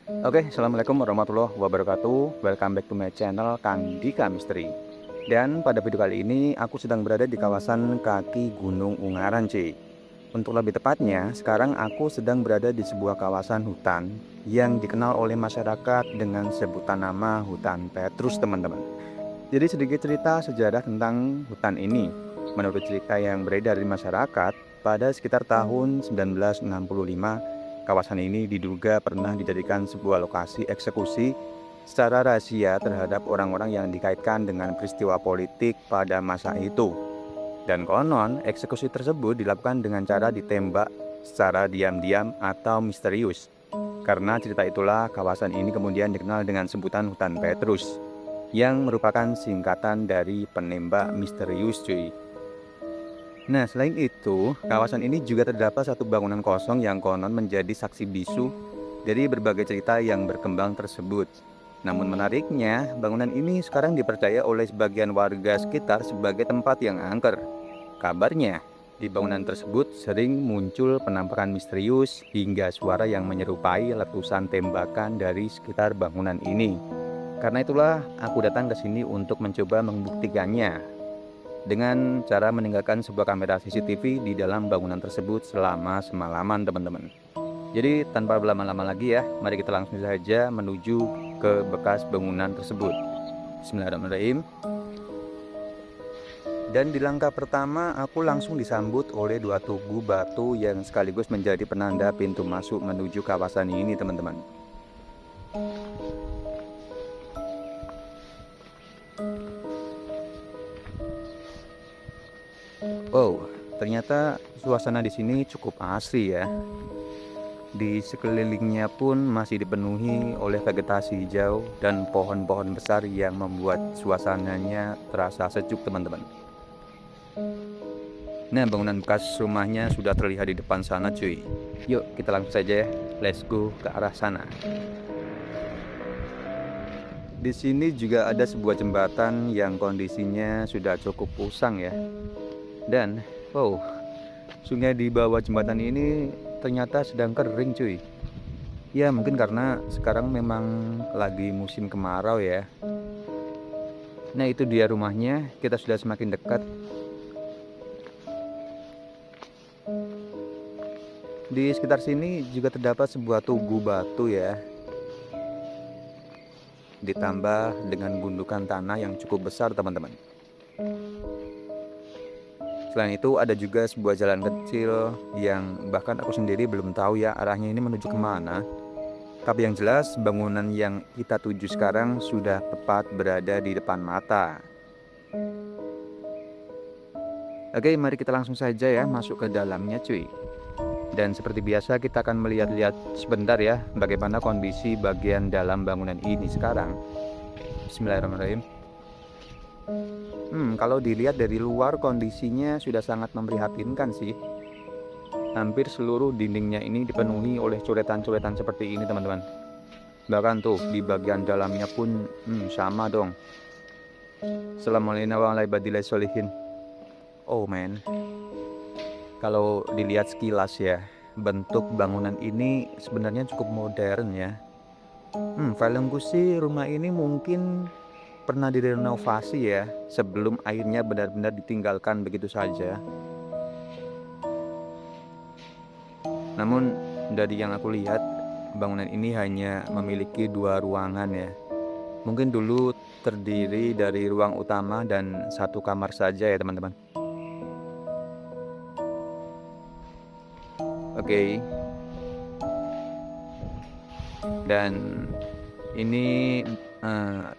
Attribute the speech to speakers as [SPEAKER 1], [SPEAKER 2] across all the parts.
[SPEAKER 1] Oke, assalamualaikum warahmatullahi wabarakatuh. Welcome back to my channel Kang Dika Misteri. Dan pada video kali ini aku sedang berada di kawasan kaki Gunung Ungaran, cuy. Untuk lebih tepatnya, sekarang aku sedang berada di sebuah kawasan hutan yang dikenal oleh masyarakat dengan sebutan nama hutan Petrus, teman-teman. Jadi sedikit cerita sejarah tentang hutan ini. Menurut cerita yang beredar di masyarakat, pada sekitar tahun 1965, kawasan ini diduga pernah dijadikan sebuah lokasi eksekusi secara rahasia terhadap orang-orang yang dikaitkan dengan peristiwa politik pada masa itu. Dan konon, eksekusi tersebut dilakukan dengan cara ditembak secara diam-diam atau misterius. Karena cerita itulah, kawasan ini kemudian dikenal dengan sebutan Hutan Petrus, yang merupakan singkatan dari penembak misterius, cuy. Nah, selain itu, kawasan ini juga terdapat satu bangunan kosong yang konon menjadi saksi bisu dari berbagai cerita yang berkembang tersebut. Namun menariknya, bangunan ini sekarang dipercaya oleh sebagian warga sekitar sebagai tempat yang angker. Kabarnya, di bangunan tersebut sering muncul penampakan misterius hingga suara yang menyerupai letusan tembakan dari sekitar bangunan ini. Karena itulah aku datang ke sini untuk mencoba membuktikannya dengan cara meninggalkan sebuah kamera CCTV di dalam bangunan tersebut selama semalaman, teman-teman. Jadi tanpa berlama-lama lagi ya, mari kita langsung saja menuju ke bekas bangunan tersebut. Bismillahirrahmanirrahim. Dan di langkah pertama aku langsung disambut oleh dua tugu batu yang sekaligus menjadi penanda pintu masuk menuju kawasan ini, teman-teman. Wow, ternyata suasana di sini cukup asri ya. Di sekelilingnya pun masih dipenuhi oleh vegetasi hijau dan pohon-pohon besar yang membuat suasananya terasa sejuk, teman-teman. Nah, bangunan bekas rumahnya sudah terlihat di depan sana, cuy. Yuk, kita langsung saja ya. Let's go ke arah sana. Di sini juga ada sebuah jembatan yang kondisinya sudah cukup usang ya. Dan, wow, sungai di bawah jembatan ini ternyata sedang kering, cuy. Ya, mungkin karena sekarang memang lagi musim kemarau ya. Nah, itu dia rumahnya. Kita sudah semakin dekat. Di sekitar sini juga terdapat sebuah tugu batu ya. Ditambah dengan gundukan tanah yang cukup besar, teman-teman. Selain itu ada juga sebuah jalan kecil yang bahkan aku sendiri belum tahu ya arahnya ini menuju kemana. Tapi yang jelas bangunan yang kita tuju sekarang sudah tepat berada di depan mata. Oke, mari kita langsung saja ya masuk ke dalamnya, cuy. Dan seperti biasa kita akan melihat-lihat sebentar ya bagaimana kondisi bagian dalam bangunan ini sekarang. Bismillahirrahmanirrahim. Kalau dilihat dari luar kondisinya sudah sangat memprihatinkan sih. Hampir seluruh dindingnya ini dipenuhi oleh coretan-coretan seperti ini, teman-teman. Bahkan tuh di bagian dalamnya pun sama dong. Assalamualaikum warahmatullahi wabarakatuh. Oh man, kalau dilihat sekilas ya, bentuk bangunan ini sebenarnya cukup modern ya. Feelingku sih rumah ini mungkin pernah direnovasi ya sebelum akhirnya benar-benar ditinggalkan begitu saja. Namun dari yang aku lihat, bangunan ini hanya memiliki dua ruangan ya. Mungkin dulu terdiri dari ruang utama dan satu kamar saja ya, teman-teman. Oke. Dan ini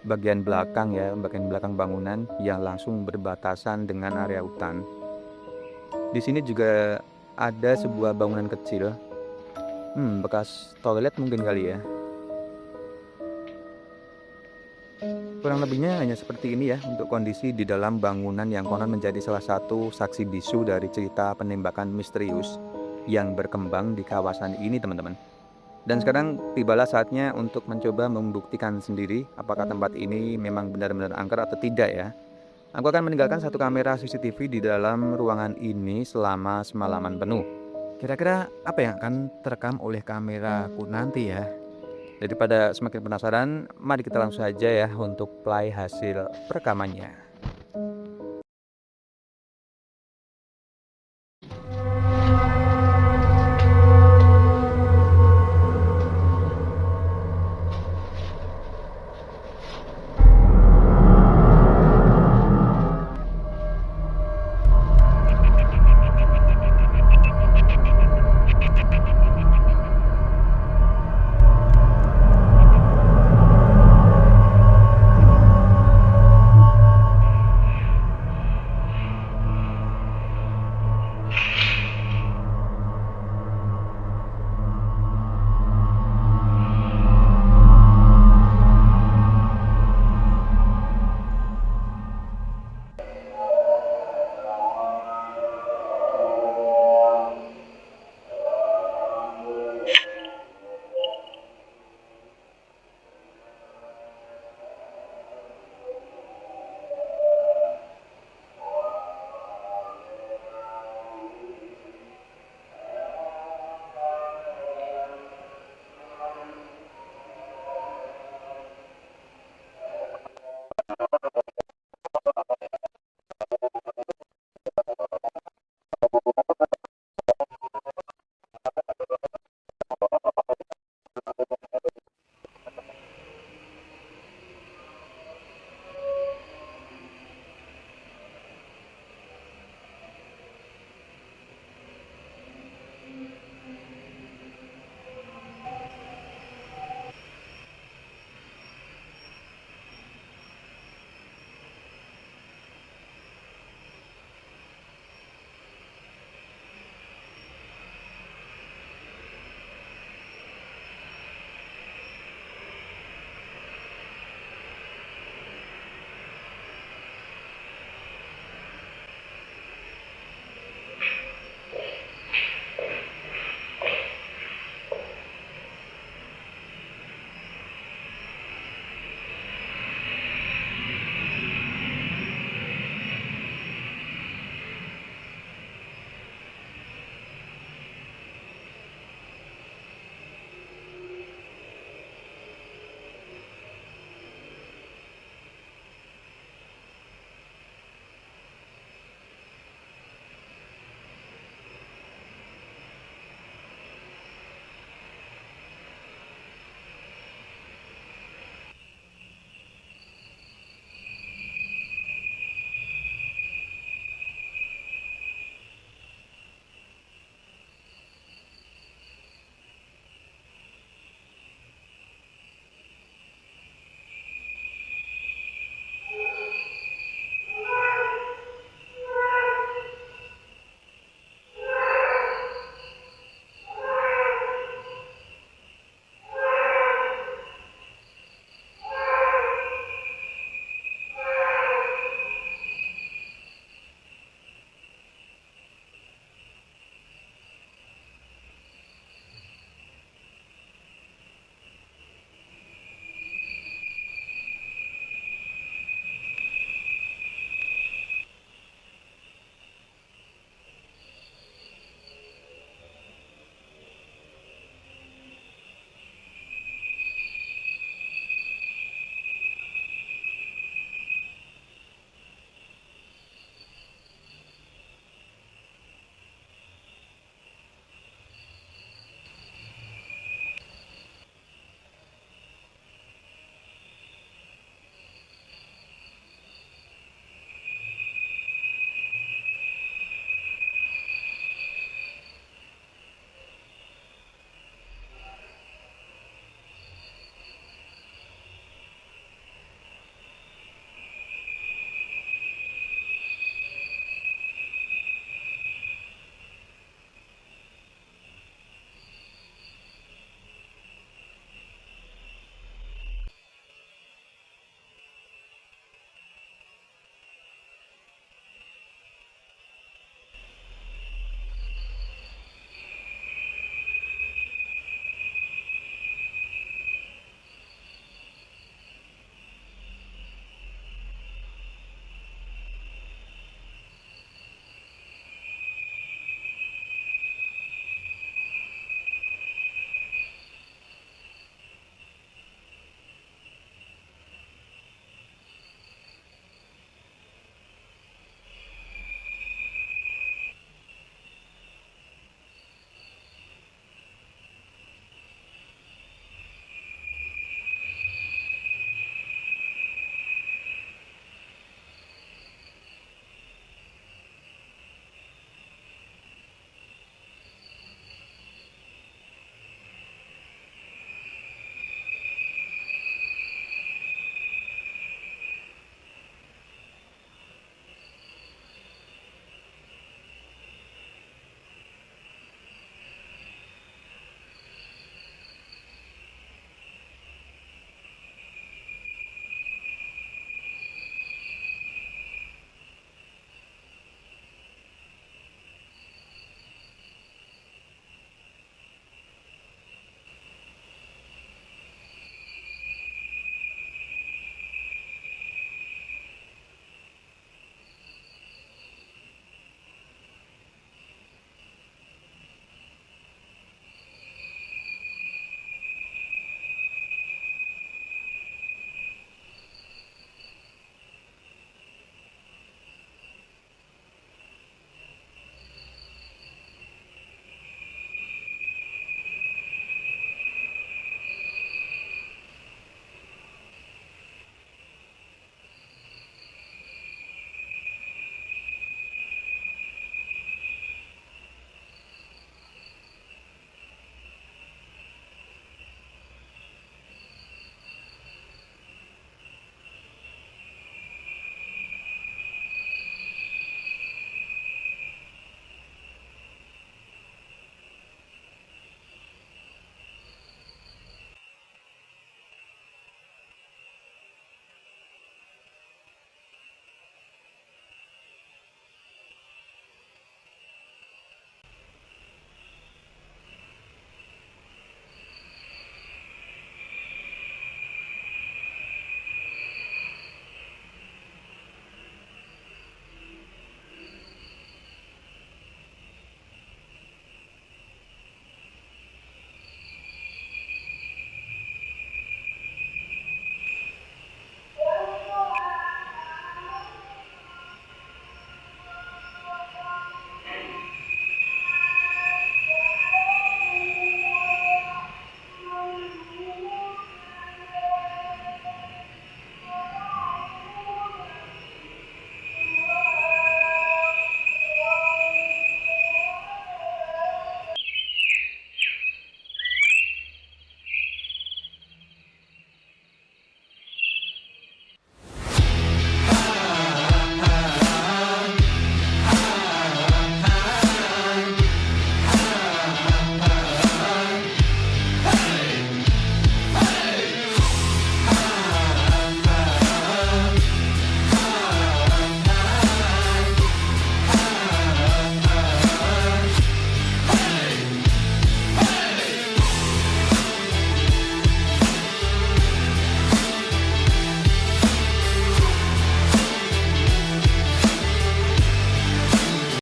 [SPEAKER 1] bagian belakang ya, bagian belakang bangunan yang langsung berbatasan dengan area hutan. Di sini juga ada sebuah bangunan kecil, bekas toilet mungkin kali ya. Kurang lebihnya hanya seperti ini ya untuk kondisi di dalam bangunan yang konon menjadi salah satu saksi bisu dari cerita penembakan misterius yang berkembang di kawasan ini, teman-teman. Dan sekarang tibalah saatnya untuk mencoba membuktikan sendiri apakah tempat ini memang benar-benar angker atau tidak ya. Aku akan meninggalkan satu kamera CCTV di dalam ruangan ini selama semalaman penuh. Kira-kira apa yang akan terekam oleh kameraku nanti ya? Daripada semakin penasaran, mari kita langsung saja ya untuk play hasil rekamannya.